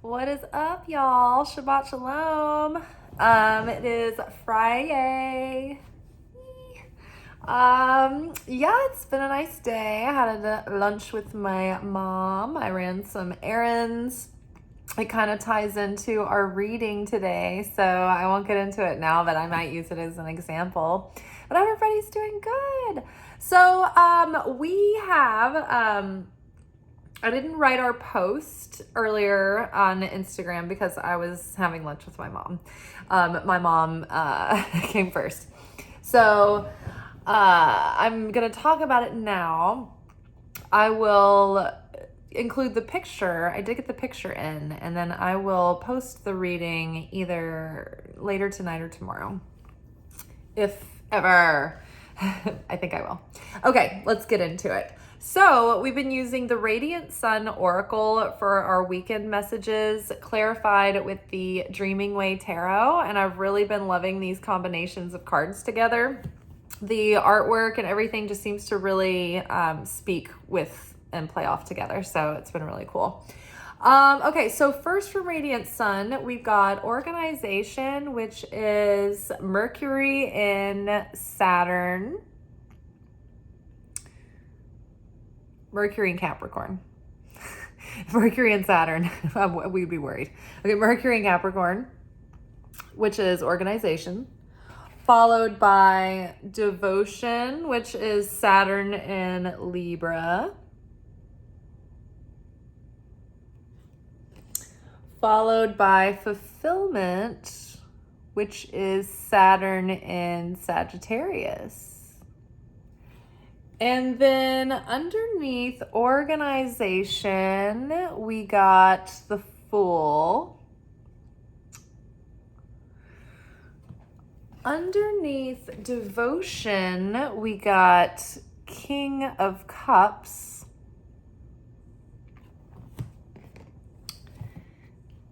What is up, y'all? Shabbat shalom. It is Friday. Yeah, it's been a nice day. I had a lunch with my mom. I ran some errands. It kind of ties into our reading today, so I won't get into it now, but I might use it as an example. But everybody's doing good. So, we have I didn't write our post earlier on Instagram because I was having lunch with my mom. My mom came first. So I'm going to talk about it now. I will include the picture. I did get the picture in, and then I will post the reading either later tonight or tomorrow. If ever. I think I will. Okay, let's get into it. So we've been using the Radiant Sun Oracle for our weekend messages, clarified with the Dreaming Way Tarot, and I've really been loving these combinations of cards together. The artwork and everything just seems to really speak with and play off together, so it's been really cool. Okay, so first from Radiant Sun, we've got organization, which is Mercury in Saturn. Mercury and Capricorn. Mercury and Saturn. We'd be worried. Okay, Mercury and Capricorn, which is organization. Followed by devotion, which is Saturn in Libra. Followed by fulfillment, which is Saturn in Sagittarius. And then underneath organization, we got the Fool. Underneath devotion, we got King of Cups.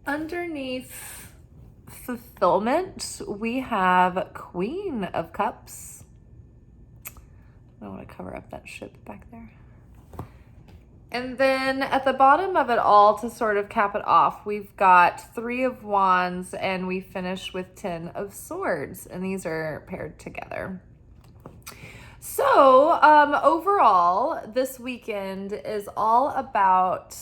Underneath fulfillment, we have Queen of Cups. I want to cover up that ship back there. And then at the bottom of it all, to sort of cap it off, we've got 3 of Wands, and we finish with 10 of Swords, and these are paired together. So overall, this weekend is all about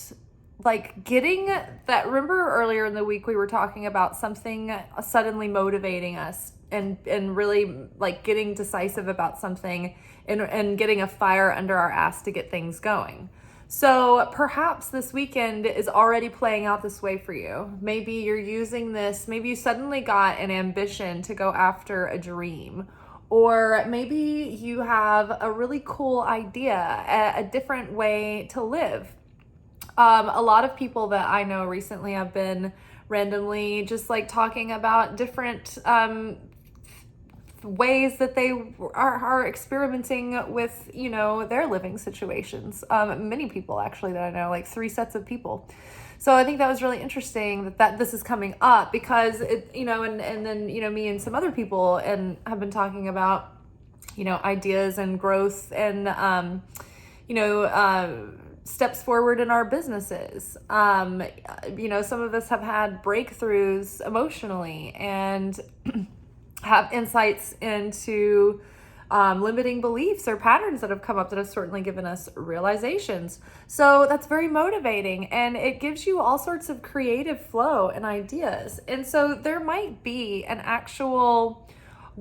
like getting that. Remember earlier in the week we were talking about something suddenly motivating us and really like getting decisive about something and getting a fire under our ass to get things going. So perhaps this weekend is already playing out this way for you. Maybe you're using this, maybe you suddenly got an ambition to go after a dream, or maybe you have a really cool idea, a different way to live. A lot of people that I know recently have been randomly just like talking about different ways that they are experimenting with, you know, their living situations. Many people actually that I know, like 3 sets of people. So I think that was really interesting that this is coming up because it, you know, and then, you know, me and some other people and have been talking about, you know, ideas and growth and, steps forward in our businesses. You know, some of us have had breakthroughs emotionally and have insights into limiting beliefs or patterns that have come up that have certainly given us realizations. So that's very motivating, and it gives you all sorts of creative flow and ideas. And so there might be an actual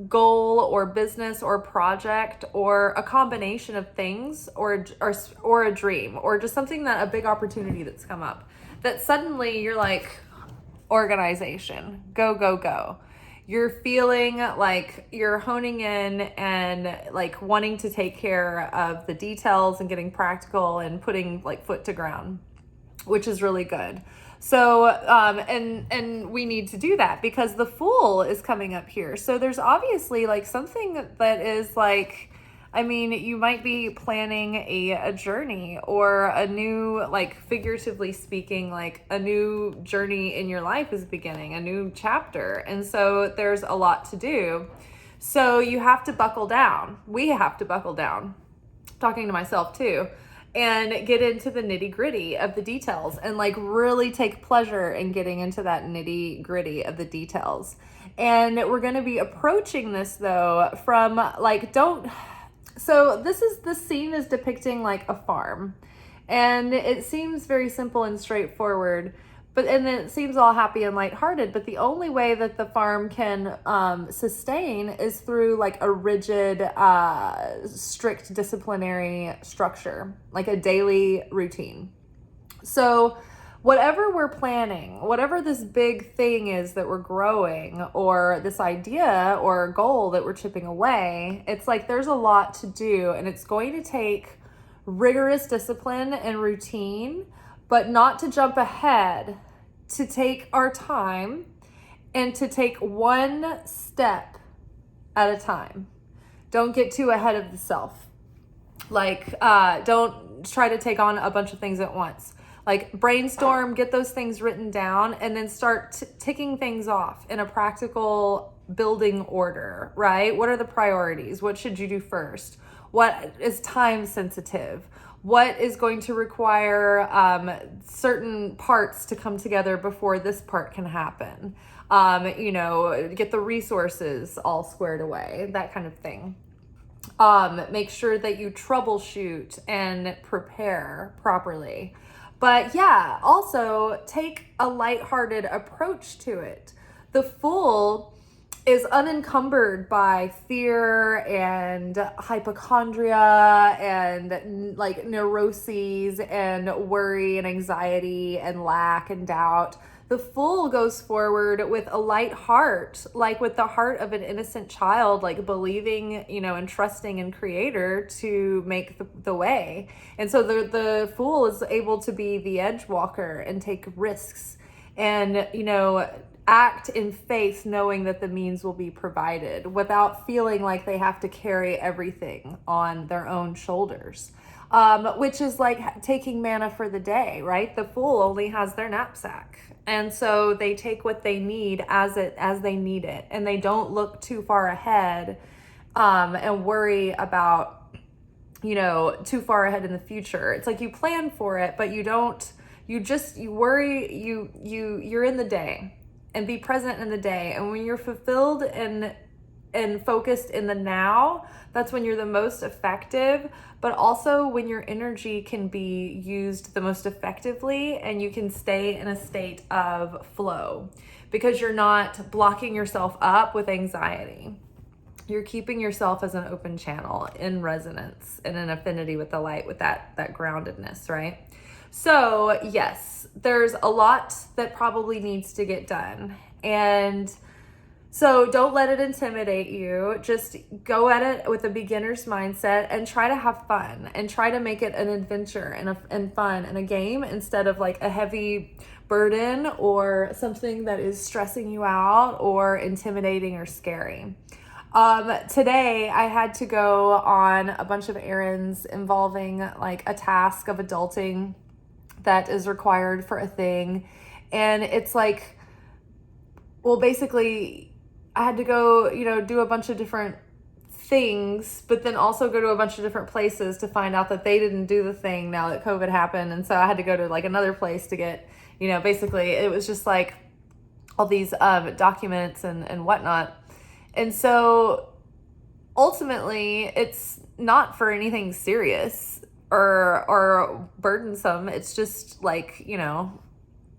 goal or business or project or a combination of things or a dream or just something, that a big opportunity that's come up that suddenly you're like, organization, go, go, go. You're feeling like you're honing in and like wanting to take care of the details and getting practical and putting like foot to ground, which is really good. So, and we need to do that because the Fool is coming up here. So there's obviously like something that is like, I mean, you might be planning a journey or a new, like figuratively speaking, like a new journey in your life is beginning, a new chapter. And so there's a lot to do. So you have to buckle down. We have to buckle down. I'm talking to myself too. and get into the nitty gritty of the details and like really take pleasure in getting into that nitty gritty of the details. And we're going to be approaching this though from like, so the scene is depicting like a farm, and it seems very simple and straightforward, and it seems all happy and lighthearted, but the only way that the farm can sustain is through like a rigid, strict disciplinary structure, like a daily routine. So whatever we're planning, whatever this big thing is that we're growing, or this idea or goal that we're chipping away, it's like there's a lot to do, and it's going to take rigorous discipline and routine, but not to jump ahead, to take our time and to take one step at a time. Don't get too ahead of the self. Like, don't try to take on a bunch of things at once. Like, brainstorm, get those things written down, and then start ticking things off in a practical building order, right? What are the priorities? What should you do first? What is time sensitive? What is going to require certain parts to come together before this part can happen? Get the resources all squared away, that kind of thing. Make sure that you troubleshoot and prepare properly. But yeah, also take a lighthearted approach to it. The Fool is unencumbered by fear and hypochondria and like neuroses and worry and anxiety and lack and doubt. The Fool goes forward with a light heart, like with the heart of an innocent child, like believing, and trusting in Creator to make the way. And so the Fool is able to be the edge walker and take risks and, act in faith, knowing that the means will be provided without feeling like they have to carry everything on their own shoulders. Which is like taking manna for the day, right? The Fool only has their knapsack. And so they take what they need as they need it. And they don't look too far ahead and worry about, too far ahead in the future. It's like you plan for it, but you worry, you're in the day, and be present in the day. And when you're fulfilled and focused in the now, that's when you're the most effective, but also when your energy can be used the most effectively and you can stay in a state of flow because you're not blocking yourself up with anxiety. You're keeping yourself as an open channel in resonance and in affinity with the light, with that groundedness, right? So yes, there's a lot that probably needs to get done. And so don't let it intimidate you. Just go at it with a beginner's mindset and try to have fun and try to make it an adventure and fun and a game instead of like a heavy burden or something that is stressing you out or intimidating or scary. Today I had to go on a bunch of errands involving like a task of adulting that is required for a thing. And it's like, well, basically I had to go, do a bunch of different things, but then also go to a bunch of different places to find out that they didn't do the thing now that COVID happened. And so I had to go to like another place to get, basically it was just like all these documents and whatnot. And so ultimately it's not for anything serious or burdensome. It's just like,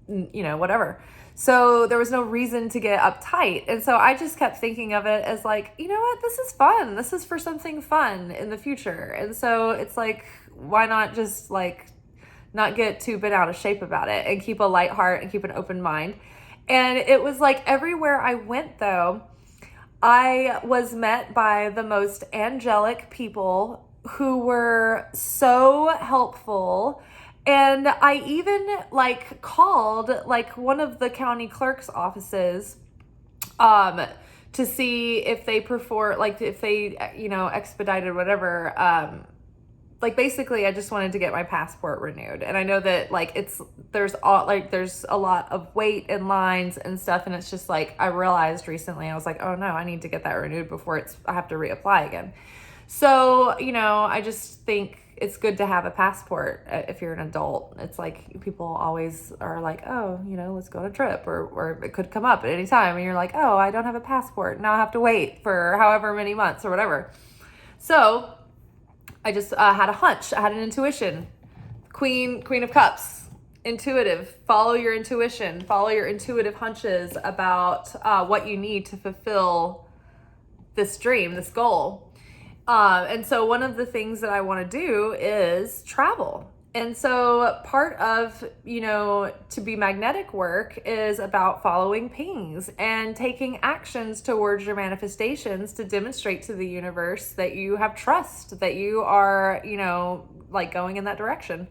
whatever. So there was no reason to get uptight. And so I just kept thinking of it as like, you know what, this is fun. This is for something fun in the future. And so it's like, why not just like not get too bent out of shape about it and keep a light heart and keep an open mind. And it was like everywhere I went though, I was met by the most angelic people who were so helpful. And I even like called like one of the county clerk's offices to see if they if they, expedited whatever. Like basically I just wanted to get my passport renewed. And I know that like there's a lot of wait and lines and stuff. And it's just like, I realized recently, I was like, oh no, I need to get that renewed before I have to reapply again. So, I just think, it's good to have a passport if you're an adult. It's like people always are like, oh, let's go on a trip, or it could come up at any time. And you're like, oh, I don't have a passport. Now I have to wait for however many months or whatever. So I just had a hunch. I had an intuition. Queen of Cups. Intuitive. Follow your intuition. Follow your intuitive hunches about what you need to fulfill this dream, this goal. And so one of the things that I want to do is travel. And so part of, to be magnetic work is about following pings and taking actions towards your manifestations to demonstrate to the universe that you have trust, that you are, going in that direction.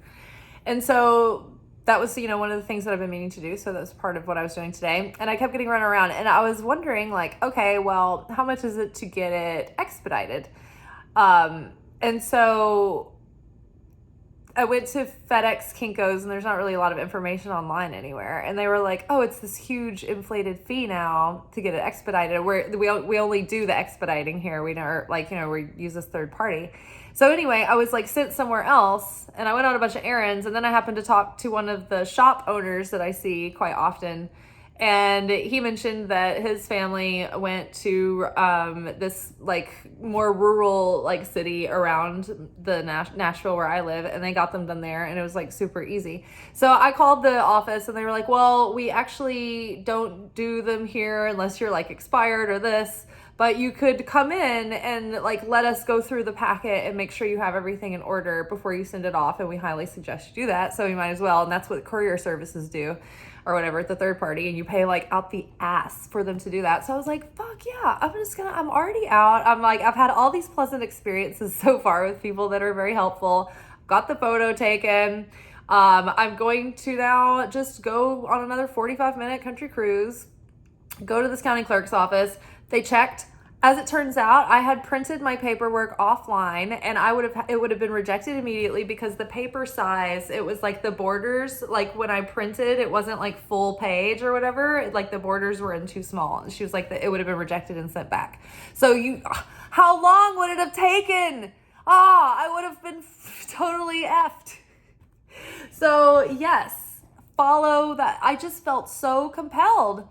And so that was, one of the things that I've been meaning to do. So that was part of what I was doing today. And I kept getting run around, and I was wondering okay, well, how much is it to get it expedited? And so I went to FedEx Kinko's, and there's not really a lot of information online anywhere. And they were like, oh, it's this huge inflated fee now to get it expedited. We only do the expediting here. We never, we use this third party. So anyway, I was sent somewhere else, and I went on a bunch of errands, and then I happened to talk to one of the shop owners that I see quite often. And he mentioned that his family went to this more rural city around the Nashville where I live, and they got them done there, and it was super easy. So I called the office, and they were like, well, we actually don't do them here unless you're expired or this, but you could come in and let us go through the packet and make sure you have everything in order before you send it off, and we highly suggest you do that. So you might as well. And that's what courier services do, or whatever, at the third party, and you pay out the ass for them to do that. So I was like, fuck yeah, I'm already out. I've had all these pleasant experiences so far with people that are very helpful. Got the photo taken. I'm going to now just go on another 45-minute country cruise, go to this county clerk's office. They checked. As it turns out, I had printed my paperwork offline, and it would have been rejected immediately because the paper size, it was the borders, when I printed, it wasn't full page or whatever. The borders were in too small. And she was like, it would have been rejected and sent back. So how long would it have taken? I would have been totally effed. So yes, follow that. I just felt so compelled.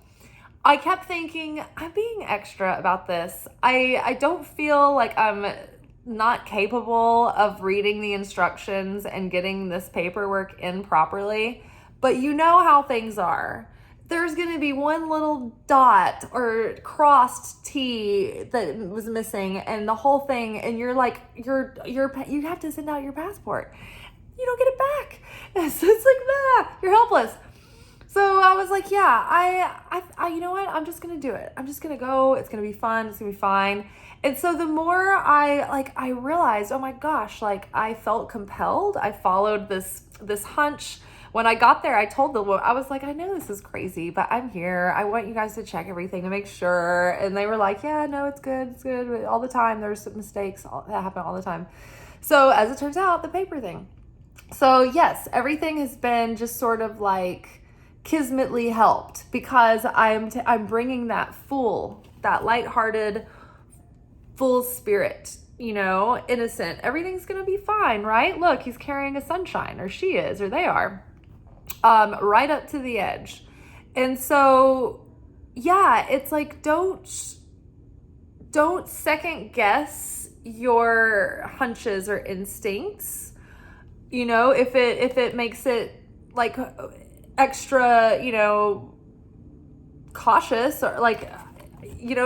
I kept thinking, I'm being extra about this. I don't feel like I'm not capable of reading the instructions and getting this paperwork in properly. But you know how things are. There's going to be one little dot or crossed T that was missing, and the whole thing, and you're you have to send out your passport. You don't get it back. It's you're helpless. So I was like, yeah, I you know what? I'm just going to do it. I'm just going to go. It's going to be fun. It's going to be fine. And so the more I realized, oh my gosh, I felt compelled. I followed this hunch. When I got there, I told them, I was like, I know this is crazy, but I'm here. I want you guys to check everything to make sure. And they were like, yeah, no, it's good. It's good. All the time. There's mistakes that happen all the time. So as it turns out, the paper thing. So yes, everything has been just sort of kismetly helped, because I'm bringing that lighthearted, full spirit, innocent. Everything's gonna be fine, right? Look, he's carrying a sunshine, or she is, or they are, right up to the edge. And so, yeah, it's don't second guess your hunches or instincts. If it makes it extra, cautious, or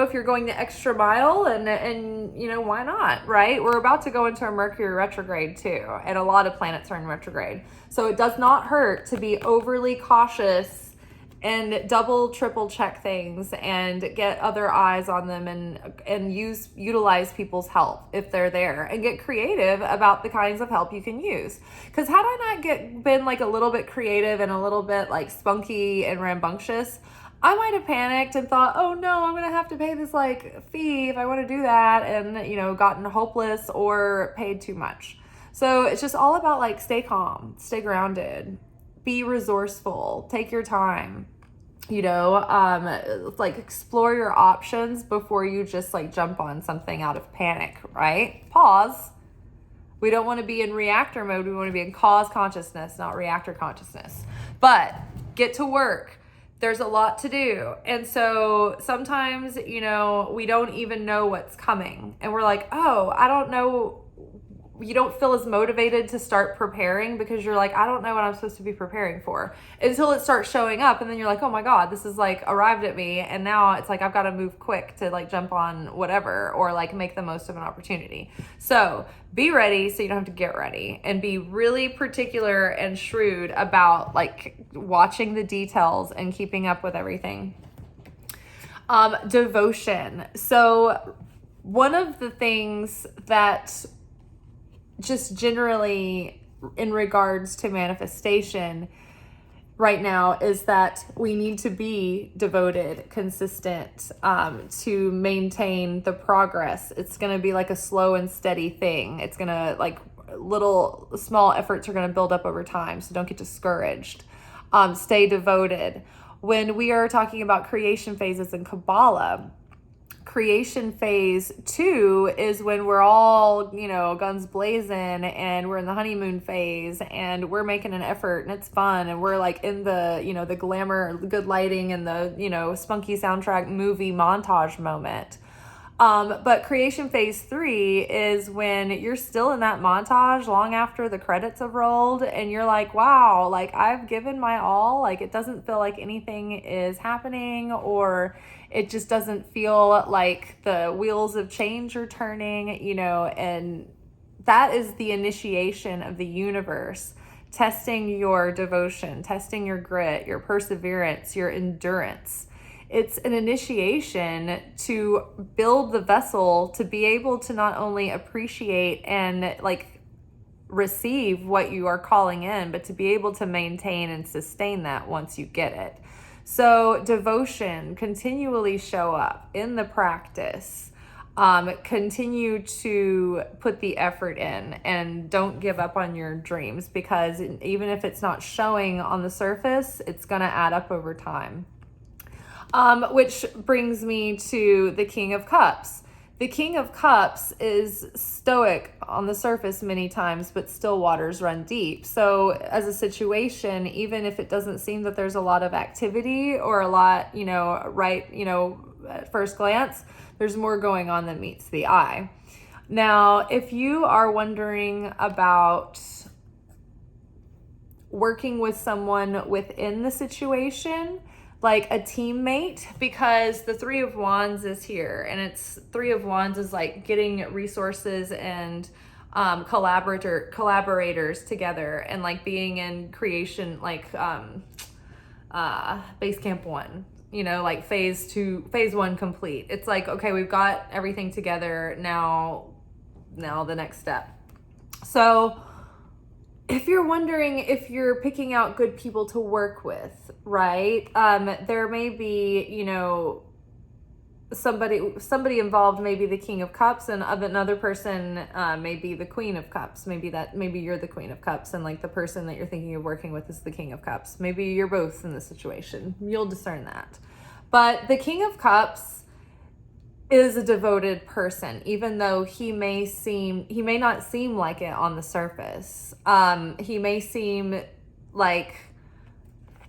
if you're going the extra mile, and why not, right? We're about to go into a Mercury retrograde too, and a lot of planets are in retrograde. So it does not hurt to be overly cautious and double, triple check things and get other eyes on them, and utilize people's help if they're there, and get creative about the kinds of help you can use. Because had I not been a little bit creative and a little bit spunky and rambunctious, I might have panicked and thought, oh no, I'm gonna have to pay this fee if I want to do that, and gotten hopeless or paid too much. So it's just all about stay calm, stay grounded, be resourceful, take your time, explore your options before you just jump on something out of panic, right? Pause, We don't want to be in reactor mode. We want to be in cause consciousness, not reactor consciousness. But get to work. There's a lot to do. And so sometimes, we don't even know what's coming. And we're like, oh, I don't know. You don't feel as motivated to start preparing because you're like, I don't know what I'm supposed to be preparing for, until it starts showing up. And then you're like, oh my God, this is like arrived at me. And now it's like, I've got to move quick to like jump on whatever, or like make the most of an opportunity. So be ready so you don't have to get ready, and be really particular and shrewd about like watching the details and keeping up with everything. Devotion. So one of the things that just generally in regards to manifestation right now is that we need to be devoted, consistent, to maintain the progress. It's going to be like a slow and steady thing. It's going to like little small efforts are going to build up over time. So don't get discouraged. Stay devoted. When we are talking about creation phases in Kabbalah, creation phase 2 is when we're all, guns blazing, and we're in the honeymoon phase, and we're making an effort, and it's fun, and we're like in the, the glamour, good lighting, and the, spunky soundtrack movie montage moment. But creation phase 3 is when you're still in that montage long after the credits have rolled, and you're like, wow, like I've given my all. Like it doesn't feel like anything is happening, or it just doesn't feel like the wheels of change are turning, and that is the initiation of the universe testing your devotion, testing your grit, your perseverance, your endurance. It's an initiation to build the vessel to be able to not only appreciate and like receive what you are calling in, but to be able to maintain and sustain that once you get it. So devotion, continually show up in the practice, continue to put the effort in, and don't give up on your dreams, because even if it's not showing on the surface, it's going to add up over time. Which brings me to the King of Cups. The King of Cups is stoic on the surface many times, but still waters run deep. So as a situation, even if it doesn't seem that there's a lot of activity or a lot, at first glance, there's more going on than meets the eye. Now, if you are wondering about working with someone within the situation, like a teammate, because the Three of Wands is here, and it's Three of Wands is like getting resources and collaborators together, and like being in creation, like base camp 1, like phase 1 complete. It's like, okay, we've got everything together now the next step. So if you're wondering if you're picking out good people to work with, right? There may be, somebody involved, maybe the King of Cups, and another person may be the Queen of Cups. Maybe you're the Queen of Cups, and like the person that you're thinking of working with is the King of Cups. Maybe you're both in this situation. You'll discern that. But the King of Cups is a devoted person, even though he may not seem like it on the surface. He may seem like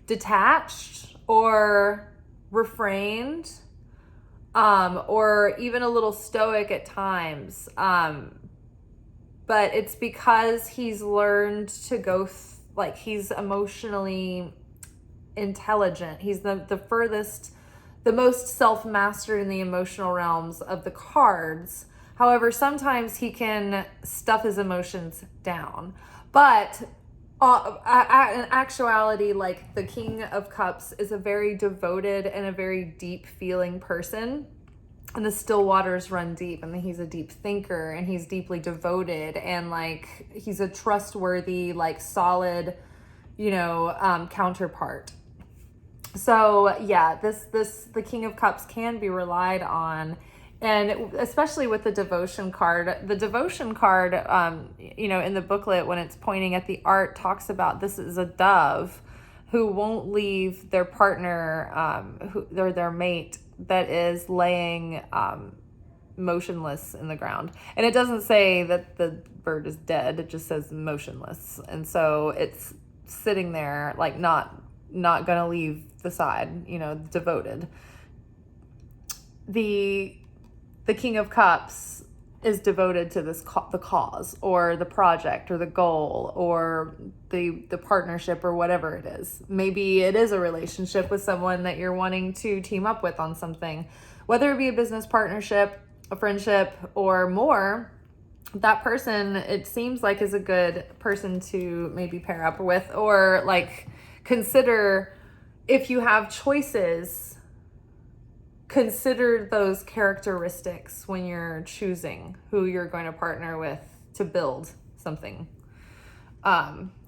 detached or refrained, or even a little stoic at times. But it's because he's learned to go, he's emotionally intelligent. He's the furthest, the most self-mastered in the emotional realms of the cards. However, sometimes he can stuff his emotions down. But in actuality, like the King of Cups is a very devoted and a very deep feeling person. And the still waters run deep. I mean, he's a deep thinker, and he's deeply devoted, and like he's a trustworthy, like solid, counterpart. So yeah, the King of Cups can be relied on, and especially with the devotion card. The devotion card, in the booklet, when it's pointing at the art, talks about this is a dove who won't leave their partner, their mate that is laying motionless in the ground. And it doesn't say that the bird is dead. It just says motionless. And so it's sitting there, like not gonna leave the side, you know, devoted. The King of Cups is devoted to this the cause or the project or the goal or the partnership or whatever it is. Maybe it is a relationship with someone that you're wanting to team up with on something, whether it be a business partnership, a friendship, or more. That person, it seems like, is a good person to maybe pair up with, or like consider, if you have choices, consider those characteristics when you're choosing who you're going to partner with to build something,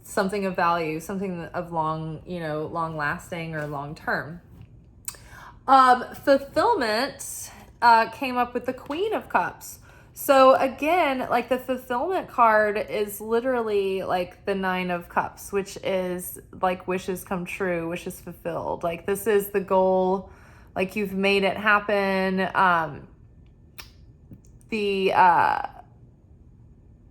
something of value, something of long lasting or long term. Fulfillment came up with the Queen of Cups. So again, like the fulfillment card is literally like the 9 of Cups, which is like wishes come true, wishes fulfilled. Like this is the goal. Like you've made it happen.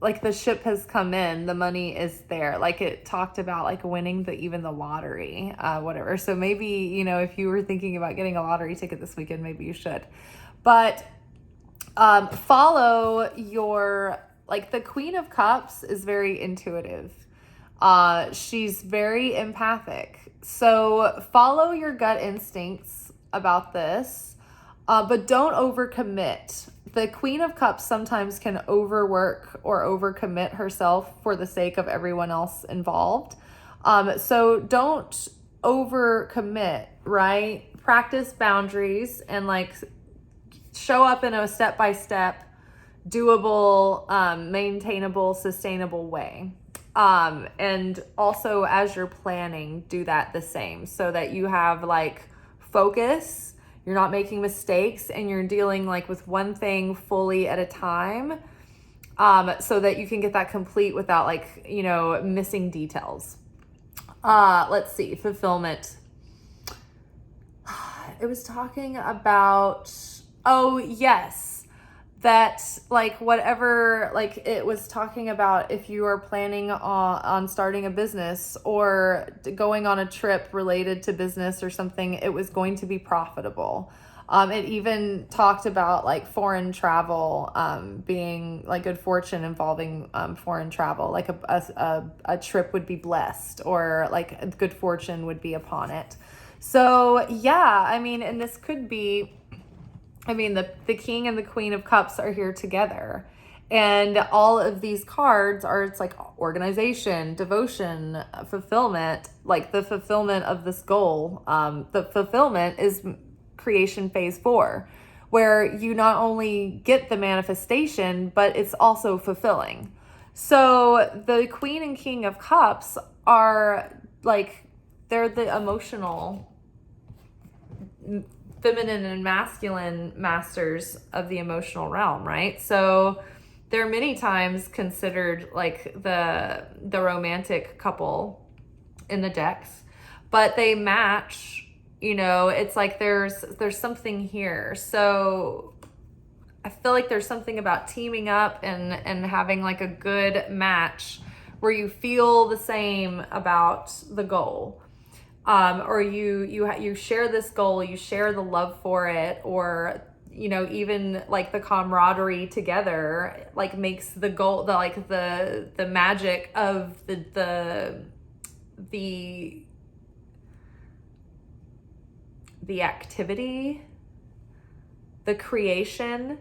Like the ship has come in, the money is there. Like it talked about like winning even the lottery, whatever. So maybe, you know, if you were thinking about getting a lottery ticket this weekend, maybe you should. But follow your, like the Queen of Cups is very intuitive. She's very empathic. So follow your gut instincts about this, but don't overcommit. The Queen of Cups sometimes can overwork or overcommit herself for the sake of everyone else involved. So don't overcommit, right? Practice boundaries and like show up in a step-by-step, doable, maintainable, sustainable way. And also as you're planning, do that the same so that you have like focus, you're not making mistakes, and you're dealing like with one thing fully at a time, so that you can get that complete without like, you know, missing details. Let's see, fulfillment. It was talking about, oh yes, that like whatever, like it was talking about if you are planning on starting a business or going on a trip related to business or something, it was going to be profitable. It even talked about like foreign travel, being like good fortune involving foreign travel, like a trip would be blessed, or like good fortune would be upon it. So yeah, I mean, and this could be, I mean, the King and the Queen of Cups are here together. And all of these cards are, it's like organization, devotion, fulfillment, like the fulfillment of this goal. The fulfillment is creation phase 4, where you not only get the manifestation, but it's also fulfilling. So the Queen and King of Cups are like, they're the emotional, feminine and masculine masters of the emotional realm, right? So they're many times considered like the romantic couple in the decks, but they match, you know, it's like there's something here. So I feel like there's something about teaming up and having like a good match where you feel the same about the goal. Or you share this goal, you share the love for it, or, you know, even like the camaraderie together, like makes the goal, the magic of the activity, the creation,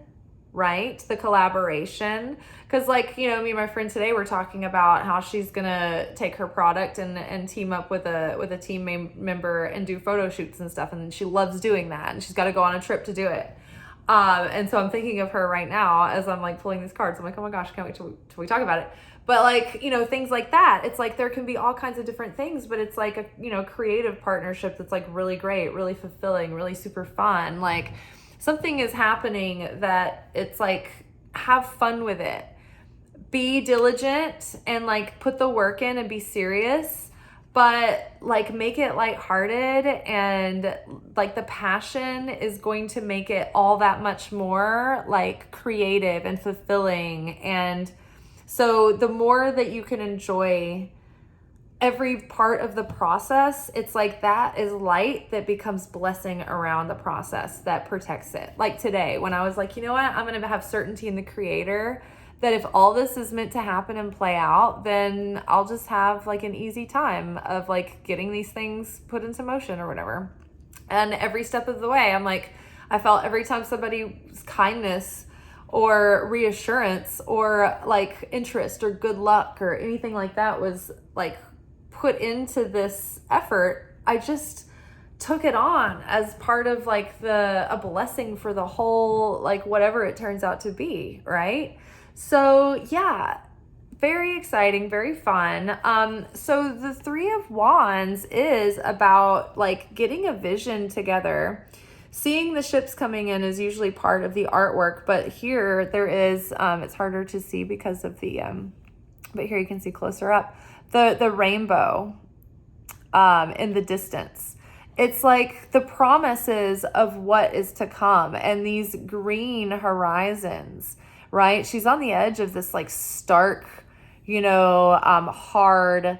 right? The collaboration. Because like, you know, me and my friend today were talking about how she's gonna take her product and team up with a team member and do photo shoots and stuff, and she loves doing that, and she's got to go on a trip to do it. And so I'm thinking of her right now as I'm like pulling these cards. I'm like, oh my gosh, can't wait till we talk about it. But like, you know, things like that, it's like there can be all kinds of different things, but it's like a, you know, creative partnership that's like really great, really fulfilling, really super fun. Like something is happening that it's like, have fun with it. Be diligent and like put the work in and be serious, but like make it lighthearted, and like the passion is going to make it all that much more like creative and fulfilling. And so the more that you can enjoy every part of the process, it's like that is light that becomes blessing around the process that protects it. Like today, when I was like, you know what, I'm going to have certainty in the creator that if all this is meant to happen and play out, then I'll just have like an easy time of like getting these things put into motion or whatever. And every step of the way, I'm like, I felt every time somebody's kindness or reassurance or like interest or good luck or anything like that was like put into this effort, I just took it on as part of like a blessing for the whole, like whatever it turns out to be, right? So yeah, very exciting, very fun. So the Three of Wands is about like getting a vision together. Seeing the ships coming in is usually part of the artwork, but here there is, it's harder to see because of the, but here you can see closer up, the rainbow in the distance. It's like the promises of what is to come and these green horizons, right? She's on the edge of this like stark, hard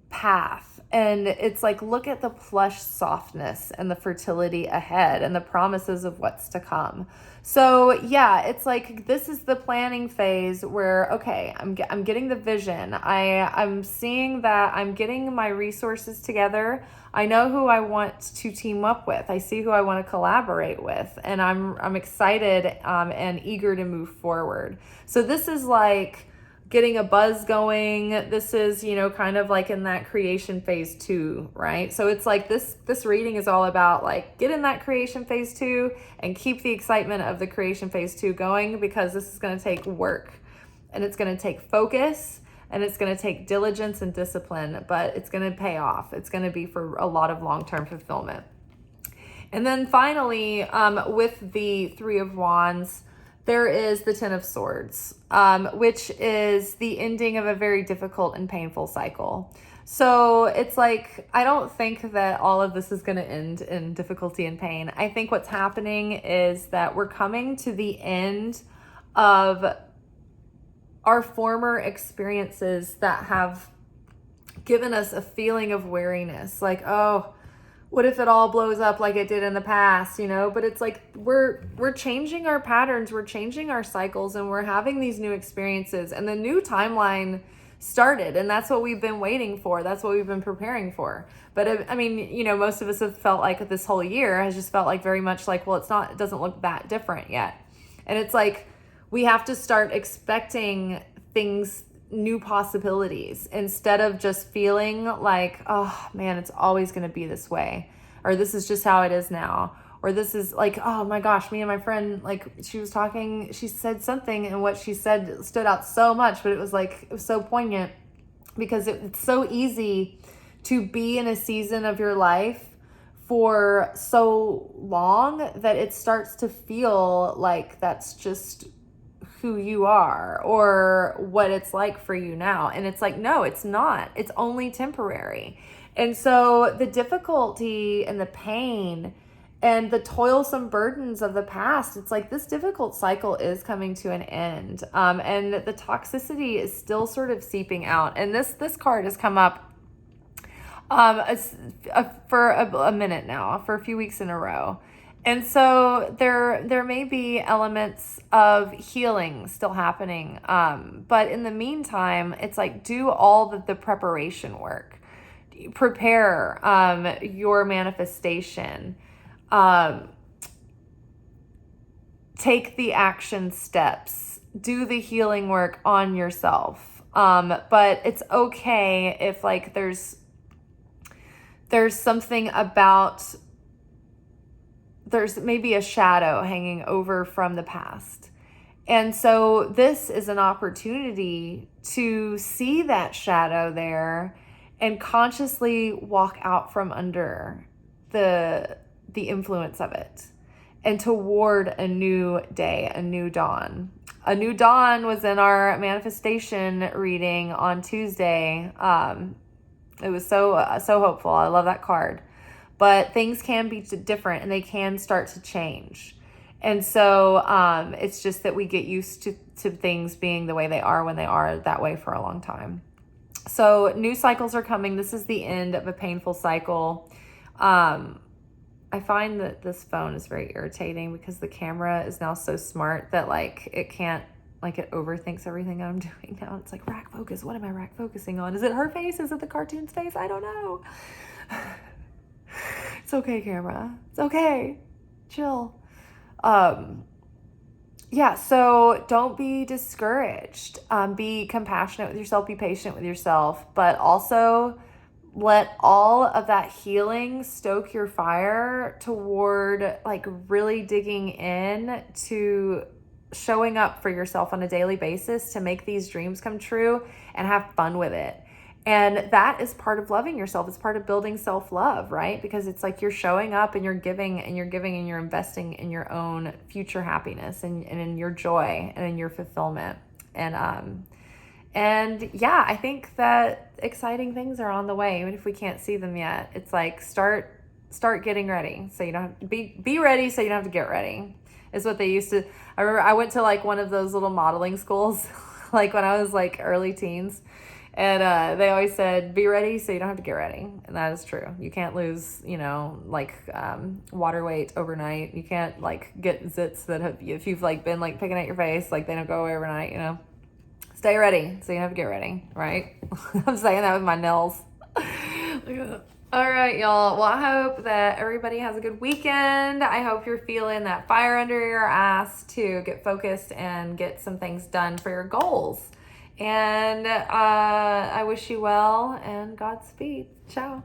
path. And it's like, look at the plush softness and the fertility ahead and the promises of what's to come. So yeah, it's like, this is the planning phase where, okay, I'm getting the vision. I'm seeing that I'm getting my resources together. I know who I want to team up with. I see who I want to collaborate with, and I'm excited and eager to move forward. So this is like getting a buzz going. This is, kind of like in that creation phase 2, right? So it's like this reading is all about like get in that creation phase 2 and keep the excitement of the creation phase 2 going, because this is going to take work and it's going to take focus and it's going to take diligence and discipline, but it's going to pay off. It's going to be for a lot of long-term fulfillment. And then finally, with the Three of Wands, there is the Ten of Swords, which is the ending of a very difficult and painful cycle. So it's like, I don't think that all of this is going to end in difficulty and pain. I think what's happening is that we're coming to the end of our former experiences that have given us a feeling of weariness. Like, oh, what if it all blows up like it did in the past, But it's like we're changing our patterns, we're changing our cycles, and we're having these new experiences. And the new timeline started, and that's what we've been waiting for. That's what we've been preparing for. But I mean, most of us have felt like this whole year has just felt like very much like, well, it doesn't look that different yet. And it's like we have to start expecting things, new possibilities, instead of just feeling like, oh man, it's always going to be this way, or this is just how it is now, or this is like, oh my gosh, me and my friend, like she said something, and what she said stood out so much, but it was so poignant, because it's so easy to be in a season of your life for so long that it starts to feel like that's just who you are or what it's like for you now. And it's like, no, it's not. It's only temporary. And so the difficulty and the pain and the toilsome burdens of the past, it's like this difficult cycle is coming to an end. And the toxicity is still sort of seeping out. And this card has come up for a minute now, for a few weeks in a row. And so there may be elements of healing still happening. But in the meantime, it's like, do all the preparation work. Prepare your manifestation. Take the action steps. Do the healing work on yourself. But it's okay if like there's something about, there's maybe a shadow hanging over from the past. And so this is an opportunity to see that shadow there and consciously walk out from under the influence of it and toward a new day, a new dawn. A new dawn was in our manifestation reading on Tuesday. It was so hopeful. I love that card. But things can be different and they can start to change. And so it's just that we get used to things being the way they are when they are that way for a long time. So new cycles are coming. This is the end of a painful cycle. I find that this phone is very irritating because the camera is now so smart that like it can't, like it overthinks everything I'm doing now. It's like rack focus. What am I rack focusing on? Is it her face? Is it the cartoon's face? I don't know. It's okay, camera. It's okay. Chill. Yeah, so don't be discouraged. Be compassionate with yourself, be patient with yourself, but also let all of that healing stoke your fire toward like really digging in to showing up for yourself on a daily basis to make these dreams come true and have fun with it. And that is part of loving yourself. It's part of building self-love, right? Because it's like you're showing up and you're giving and you're investing in your own future happiness and in your joy and in your fulfillment. And yeah, I think that exciting things are on the way, even if we can't see them yet. It's like start getting ready so you don't have to be ready so you don't have to get ready is what they used to. I remember I went to like one of those little modeling schools like when I was like early teens. And they always said, be ready so you don't have to get ready. And that is true. You can't lose, like water weight overnight. You can't like get zits that have, if you've like been like picking at your face, like they don't go away overnight, Stay ready so you don't have to get ready, right? I'm saying that with my nails. All right, y'all. Well, I hope that everybody has a good weekend. I hope you're feeling that fire under your ass to get focused and get some things done for your goals. And I wish you well and Godspeed. Ciao.